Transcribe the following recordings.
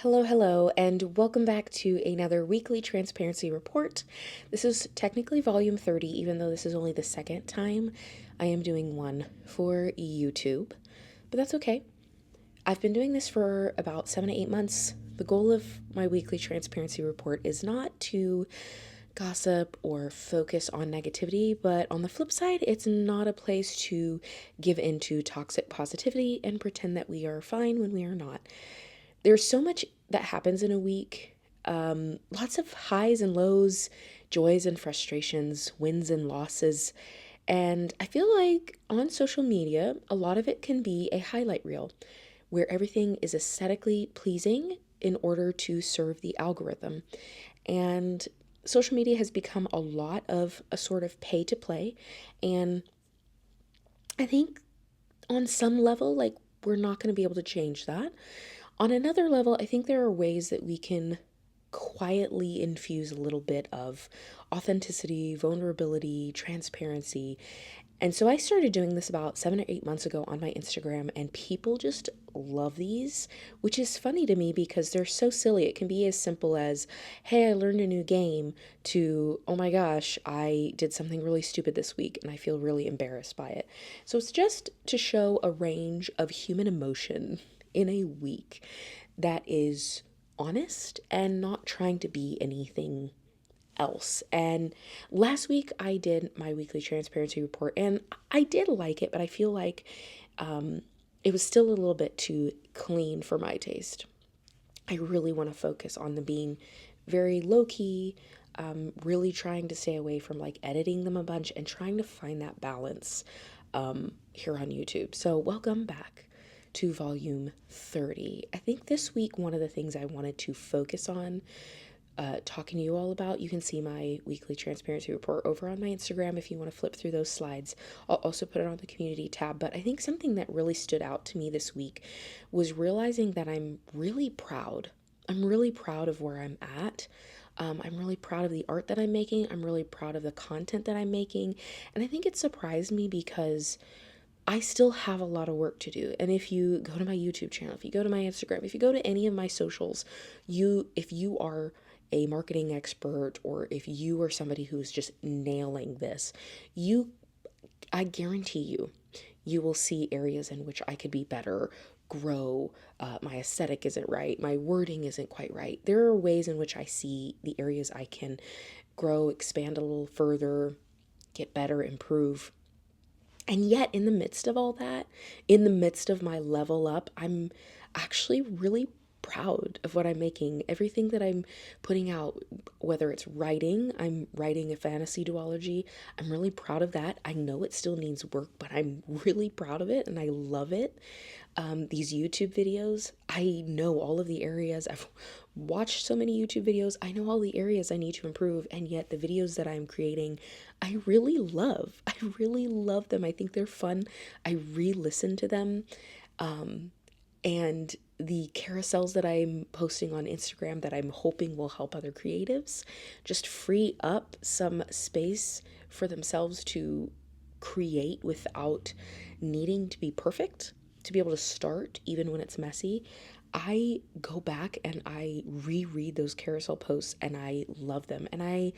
Hello, hello, and welcome back to another weekly transparency report. This is technically volume 30, even though this is only the second time I am doing one for YouTube, but that's okay. I've been doing this for about 7 to 8 months. The goal of my weekly transparency report is not to gossip or focus on negativity, but on the flip side, it's not a place to give into toxic positivity and pretend that we are fine when we are not. There's so much that happens in a week. Lots of highs and lows, joys and frustrations, wins and losses. And I feel like on social media, a lot of it can be a highlight reel where everything is aesthetically pleasing in order to serve the algorithm. And social media has become a lot of a sort of pay to play. And I think on some level, like, we're not going to be able to change that. On another level, I think there are ways that we can quietly infuse a little bit of authenticity, vulnerability, transparency. And so I started doing this about 7 or 8 months ago on my Instagram, and people just love these, which is funny to me because they're so silly. It can be as simple as, hey, I learned a new game, to, oh my gosh, I did something really stupid this week and I feel really embarrassed by it. So it's just to show a range of human emotion in a week that is honest and not trying to be anything else. And last week I did my weekly transparency report and I did like it, but I feel like it was still a little bit too clean for my taste. I really want to focus on them being very low key, really trying to stay away from like editing them a bunch and trying to find that balance here on YouTube. So, welcome back to volume 30. I think this week, one of the things I wanted to focus on talking to you all about. You can see my weekly transparency report over on my Instagram if you want to flip through those slides. I'll also put it on the community tab. But I think something that really stood out to me this week was realizing that I'm really proud. I'm really proud of where I'm at. I'm really proud of the art that I'm making. I'm really proud of the content that I'm making. And I think it surprised me because I still have a lot of work to do. And if you go to my YouTube channel, if you go to my Instagram, if you go to any of my socials, if you are a marketing expert or if you are somebody who's just nailing this, I guarantee you will see areas in which I could be better, grow. My aesthetic isn't right. My wording isn't quite right. There are ways in which I see the areas I can grow, expand a little further, get better, improve. And yet, in the midst of all that, in the midst of my level up, I'm actually really proud of what I'm making. Everything that I'm putting out, whether it's writing, I'm writing a fantasy duology. I'm really proud of that. I know it still needs work, but I'm really proud of it and I love it. These YouTube videos, I know all of the areas. I've watched so many YouTube videos. I know all the areas I need to improve, and yet the videos that I'm creating, I really love. I really love them. I think they're fun. I re-listen to them. And the carousels that I'm posting on Instagram that I'm hoping will help other creatives just free up some space for themselves to create without needing to be perfect, to be able to start even when it's messy. I go back and I reread those carousel posts and I love them. And I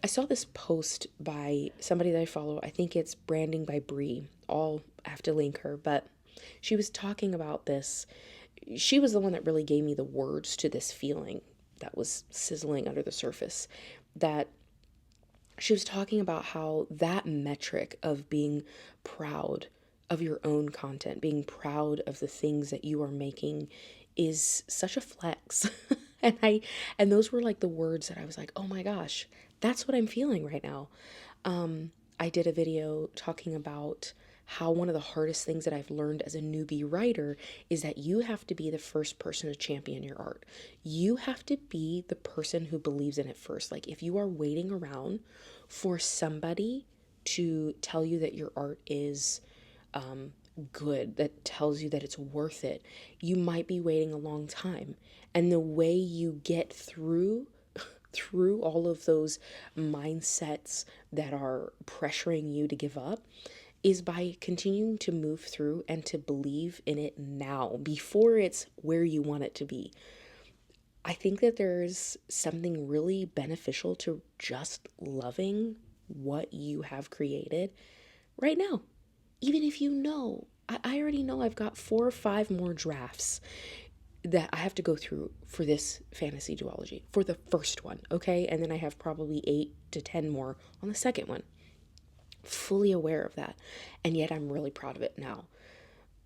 saw this post by somebody that I follow. I think it's Branding by Bree. I have to link her, but she was talking about this. She was the one that really gave me the words to this feeling that was sizzling under the surface. That she was talking about how that metric of being proud of your own content, being proud of the things that you are making is such a flex. And those were like the words that I was like, "Oh my gosh, that's what I'm feeling right now." I did a video talking about how one of the hardest things that I've learned as a newbie writer is that you have to be the first person to champion your art. You have to be the person who believes in it first. Like, if you are waiting around for somebody to tell you that your art is good, that tells you that it's worth it, you might be waiting a long time. And the way you get through all of those mindsets that are pressuring you to give up is by continuing to move through and to believe in it now before it's where you want it to be. I think that there's something really beneficial to just loving what you have created right now. Even if you know, I already know I've got 4 or 5 more drafts that I have to go through for this fantasy duology, for the first one, okay? And then I have probably 8 to 10 more on the second one. Fully aware of that. And yet I'm really proud of it now.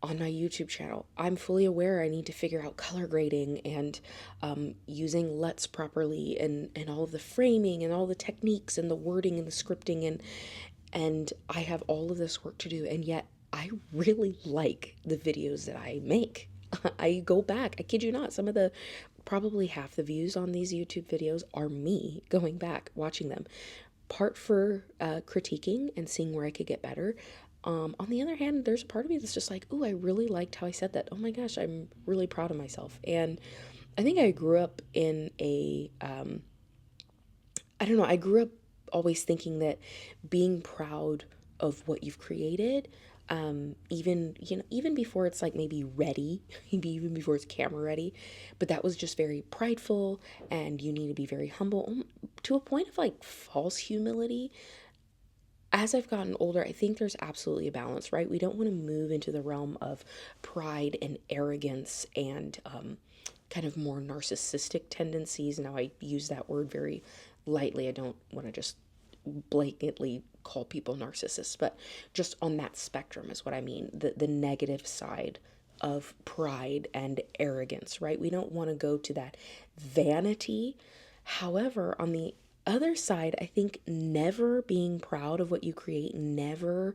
On my YouTube channel, I'm fully aware I need to figure out color grading and using LUTs properly and all of the framing and all the techniques and the wording and the scripting and I have all of this work to do, and yet I really like the videos that I make. I go back, I kid you not, probably half the views on these YouTube videos are me going back, watching them. Part for critiquing and seeing where I could get better. On the other hand, there's a part of me that's just like, ooh, I really liked how I said that. Oh my gosh, I'm really proud of myself. And I think I grew up in I grew up always thinking that being proud of what you've created, even before it's like maybe ready, maybe even before it's camera ready, but that was just very prideful, and you need to be very humble, to a point of like false humility. As I've gotten older, I think there's absolutely a balance, right? We don't want to move into the realm of pride and arrogance and kind of more narcissistic tendencies. Now, I use that word very lightly. I don't want to just blatantly call people narcissists, but just on that spectrum is what I mean. The negative side of pride and arrogance, right? We don't want to go to that vanity. However, on the other side, I think never being proud of what you create, never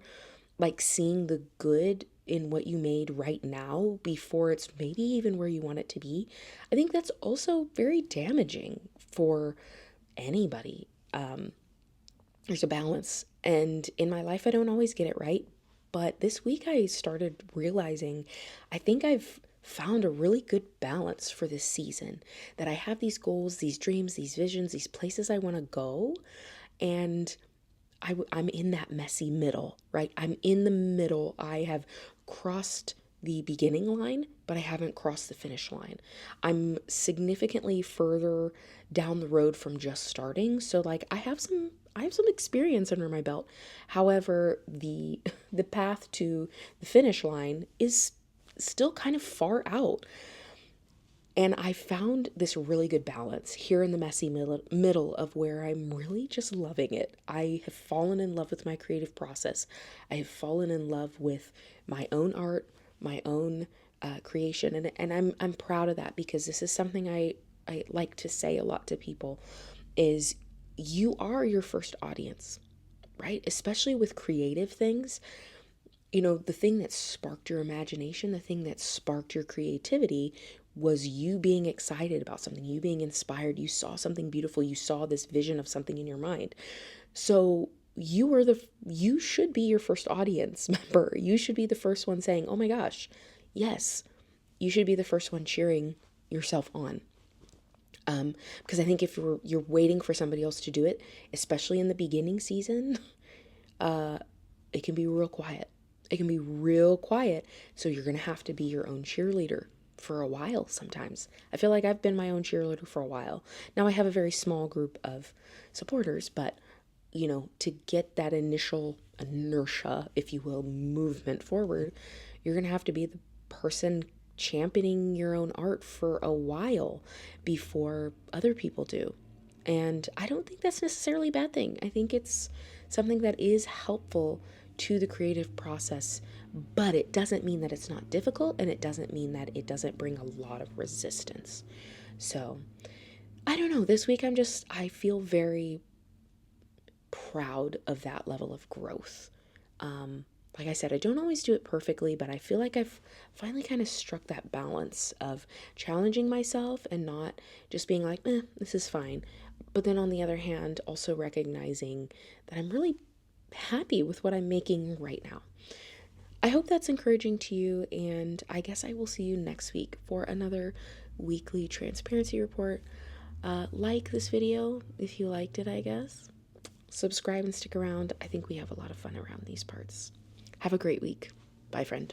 like seeing the good in what you made right now before it's maybe even where you want it to be, I think that's also very damaging for anybody. There's a balance, and in my life I don't always get it right, but this week I started realizing I think I've found a really good balance for this season, that I have these goals, these dreams, these visions, these places I want to go, and I'm in that messy middle, right? I'm in the middle. I have crossed the beginning line, but I haven't crossed the finish line. I'm significantly further down the road from just starting. So like I have some experience under my belt. However, the path to the finish line is still kind of far out. And I found this really good balance here in the messy middle of where I'm really just loving it. I have fallen in love with my creative process. I have fallen in love with my own art, my own creation, and I'm proud of that, because this is something I like to say a lot to people is you are your first audience, right? Especially with creative things. You know, the thing that sparked your imagination, the thing that sparked your creativity was you being excited about something, you being inspired, you saw something beautiful, you saw this vision of something in your mind. So you should be your first audience member. You should be the first one saying, "Oh my gosh, yes." You should be the first one cheering yourself on. Because I think if you're waiting for somebody else to do it, especially in the beginning season, it can be real quiet. It can be real quiet. So you're going to have to be your own cheerleader for a while sometimes. I feel like I've been my own cheerleader for a while. Now I have a very small group of supporters, but you know, to get that initial inertia, if you will, movement forward, you're going to have to be the person championing your own art for a while before other people do. And I don't think that's necessarily a bad thing. I think it's something that is helpful to the creative process, but it doesn't mean that it's not difficult, and it doesn't mean that it doesn't bring a lot of resistance. So, I don't know, this week I feel very proud of that level of growth. Like I said, I don't always do it perfectly, but I feel like I've finally kind of struck that balance of challenging myself and not just being like, this is fine. But then on the other hand, also recognizing that I'm really happy with what I'm making right now. I hope that's encouraging to you, and I guess I will see you next week for another weekly transparency report. Like this video if you liked it, I guess. Subscribe and stick around. I think we have a lot of fun around these parts. Have a great week. Bye, friend.